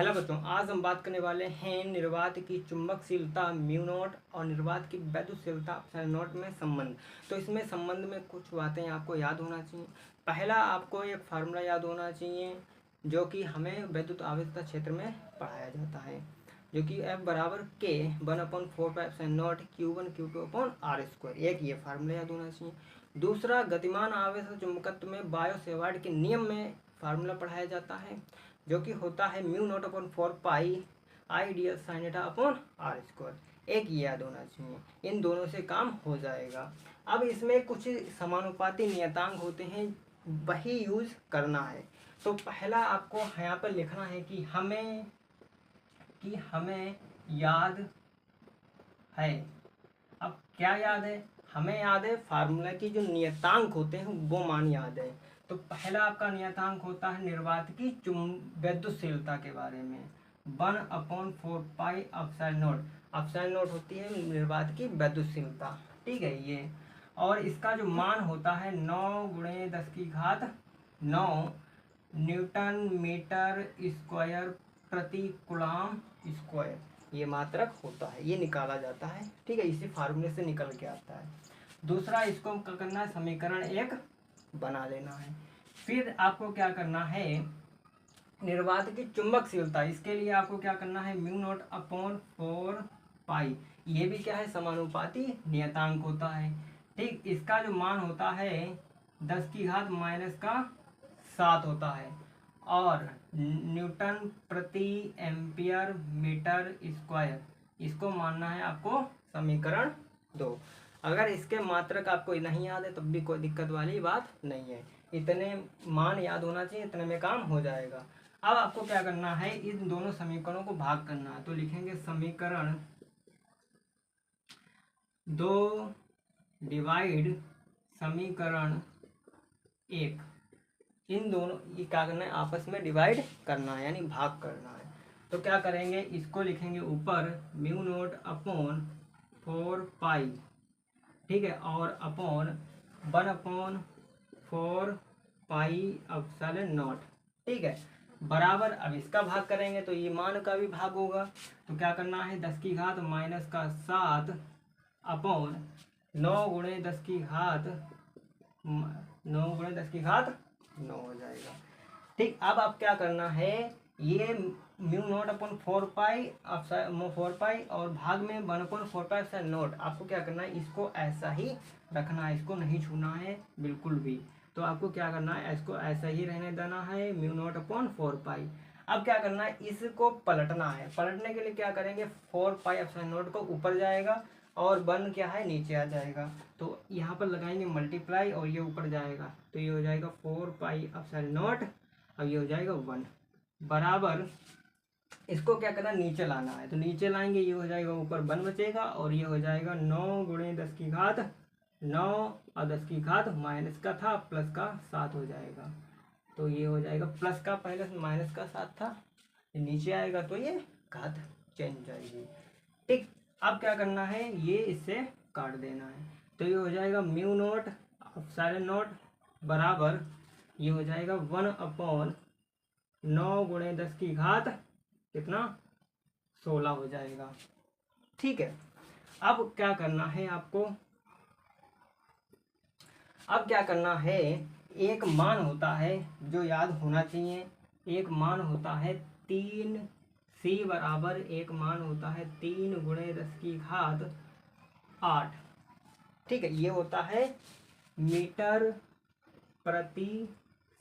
Hello बच्चों, आज हम बात करने वाले हैं निर्वात की चुंबकशीलता म्यू नॉट और निर्वात की वैद्युतशीलता एप्सिलॉन नॉट में संबंध। तो इसमें संबंध में कुछ बातें आपको याद होना चाहिए। पहला, आपको एक फार्मूला याद होना चाहिए जो कि हमें वैद्युत आवेशता क्षेत्र में पढ़ाया जाता है, जो कि F बराबर K 1/4 epsilon not Q1 Q2 upon R²। एक ये फार्मूला याद होना चाहिए। दूसरा, गतिमान आवेश और चुंबकत्व में बायो सेवार्ट के नियम में फार्मूला पढ़ाया जाता है, जो कि होता है mu naught upon 4 pi I D S sine theta upon R²। एक ये याद होना चाहिए। इन दोनों से काम हो जाएगा। अब इसमें कुछ समानुपाती नियतांक होते हैं, वही यूज करना है। तो पहला आपको यहाँ पर लिखना है कि हमें याद है। अब क्या याद है? हमें याद है फार्मूला की जो नियतांक होते हैं वो मान याद है। तो पहला आपका नियतांक होता है निर्वात की वैद्युतशीलता के बारे में, 1/4 pi epsilon not. Epsilon not होती है निर्वात की वैद्युतशीलता, ठीक है ये। और इसका जो मान होता है 9 × 10⁹ न्यूटन मीटर स्क्वायर प्रति कूलम स्क्वायर, ये मात्रक होता है, ये निकाला जाता है, ठीक है। इसी फार्मूले से निकल के आता है। दूसरा, इसको क्या करना है, समीकरण 1 बना लेना है। फिर आपको क्या करना है, निर्वात की चुंबकशीलता, इसके लिए आपको क्या करना है, म्यू नॉट अपॉन 4 पाई, ये भी क्या है, समानुपाती नियतांक होता है, ठीक। इसका जो मान होता है 10⁻⁻7 होता है, और न्यूटन प्रति एम्पियर मीटर स्क्वायर, इसको मानना है आपको समीकरण 2। अगर इसके मात्रक आपको नहीं याद है तब भी कोई दिक्कत वाली बात नहीं है, इतने मान याद होना चाहिए, इतने में काम हो जाएगा। अब आपको क्या करना है, इन दोनों समीकरणों को भाग करना है। तो लिखेंगे समीकरण 2 डिवाइड समीकरण 1। इन दोनों ये क्या करना है, आपस में डिवाइड करना है, यानी भाग करना है। तो क्या करेंगे, इसको लिखेंगे ऊपर म्यू नॉट अपॉन 4 पाई, ठीक है, और अपॉन 1/4 पाई एप्सिलॉन नॉट, ठीक है, बराबर। अब इसका भाग करेंगे तो ये मान का भी भाग होगा। तो क्या करना है, 10⁻⁻7 अपॉन 9 × 10⁻9 हो जाएगा, ठीक। अब आप क्या करना है, ये म्यू नॉट अपॉन 4 पाई और भाग में 1/4 पाई एप्सिलॉन नॉट, आपको क्या करना है, इसको ऐसा ही रखना है, इसको नहीं छूना है बिल्कुल भी। तो आपको क्या करना है, इसको ऐसा ही रहने देना है, म्यू नॉट अपॉन 4 पाई। अब क्या करना है, इसको पलटना है। पलटने के लिए क्या करेंगे, 4 पाई एप्सिलॉन नॉट को ऊपर जाएगा और 1 क्या है, नीचे आ जाएगा। तो यहाँ पर लगाएंगे मल्टीप्लाई और ये ऊपर जाएगा, तो ये हो जाएगा 4 पाई एप्सिलॉन नॉट, अब ये हो जाएगा 1 बराबर। इसको क्या करना, नीचे लाना है। तो नीचे लाएंगे, ये हो जाएगा ऊपर 1 बचेगा, और ये हो जाएगा 9 × 10⁻9 और 10⁻, माइनस का था प्लस का 7 हो जाएगा। तो ये हो जाएगा प्लस का पहले माइनस का 7 था, नीचे आएगा तो ये घात चेंज हो जाएगी, ठीक। अब क्या करना है, ये इससे काट देना है। तो ये हो जाएगा म्यू नॉट एप्सिलॉन नॉट बराबर, ये हो जाएगा 1/9 × 10⁻, कितना, 16 हो जाएगा, ठीक है। अब क्या करना है आपको, अब क्या करना है, एक मान होता है जो याद होना चाहिए। एक मान होता है 3 C बराबर, एक मान होता है 3 × 10⁸, ठीक है। ये होता है मीटर प्रति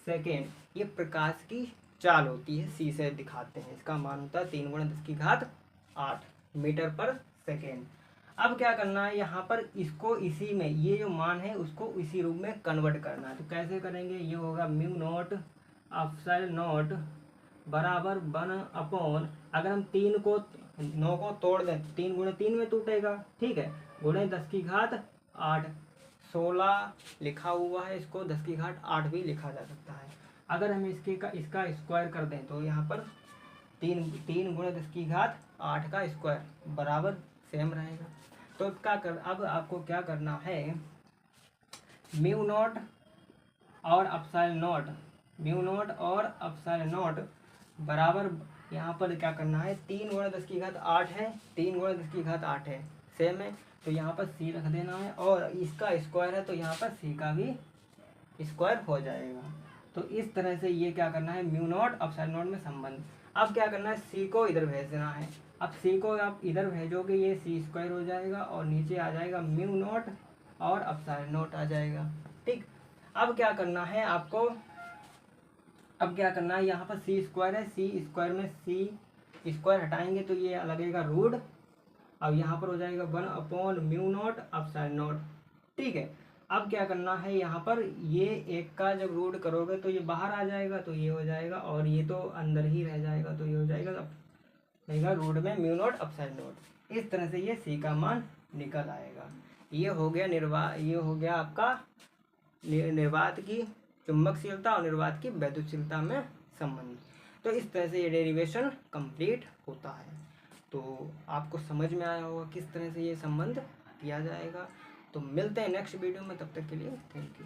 सेकेंड। ये प्रकाश की चाल होती है, सी से दिखाते हैं। इसका मान होता है 3 × 10⁸ मीटर पर सेकेंड। अब क्या करना है, यहाँ पर इसको इसी में, ये जो मान है उसको इसी रूप में कन्वर्ट करना है। तो कैसे करेंगे, ये होगा म्यू नॉट एप्सिलॉन नॉट बराबर 1/, अगर हम 9 को तोड़ दें, 3 × 3 में टूटेगा, ठीक है, × 10⁸, 16 लिखा हुआ है, इसको 10⁸ भी लिखा जा सकता है। अगर हम इसका स्क्वायर कर दें तो यहाँ पर 3 × 10⁸ का स्क्वायर बराबर सेम रहेगा। तो अब आपको क्या करना है, म्यू नॉट और एप्सिलॉन नॉट बराबर यहाँ पर क्या करना है, 3 गुणा 10 की घात 8 है, 3 गुणा 10 की घात 8 है, सेम है, तो यहाँ पर c रख देना है, और इसका स्क्वायर है तो यहाँ पर c का भी स्क्वायर हो जाएगा। तो इस तरह से ये क्या करना है, म्यू नॉट अपसाइड नॉट में संबंध। अब क्या करना है, c को इधर भेज देना है। अब c को आप इधर भेजोगे, ये c स्क्वायर हो जाएगा और नीचे आ जाएगा म्यू नॉट और अपसाइड नॉट आ जाएगा। ठीक, अब क्या करना है आपको, अब क्या करना है, यहाँ पर c स्क्वायर है, c स्क्वायर में c स्क्वायर हटाएंगे तो ये लगेगा रूट। अब यहाँ पर हो जाएगा 1 म्यू नॉट अपसाइड नॉट। ठीक है, अब क्या करना है, यहाँ पर ये एक का जब रूट करोगे तो ये बाहर आ जाएगा, तो ये हो जाएगा, और ये तो अंदर ही रह जाएगा, तो ये हो जाएगा, अब रहेगा रूट में म्यू नॉट अपसाइड नॉट। इस तरह से ये c का मान निकल आएगा। ये हो गया ये हो गया आपका निर्वात की चुंबकशीलता और निर्वात की वैद्युतशीलता में संबंध। तो इस तरह से ये डेरिवेशन कंप्लीट होता है। तो आपको समझ में आया होगा किस तरह से ये संबंध किया जाएगा। तो मिलते हैं नेक्स्ट वीडियो में, तब तक के लिए थैंक यू।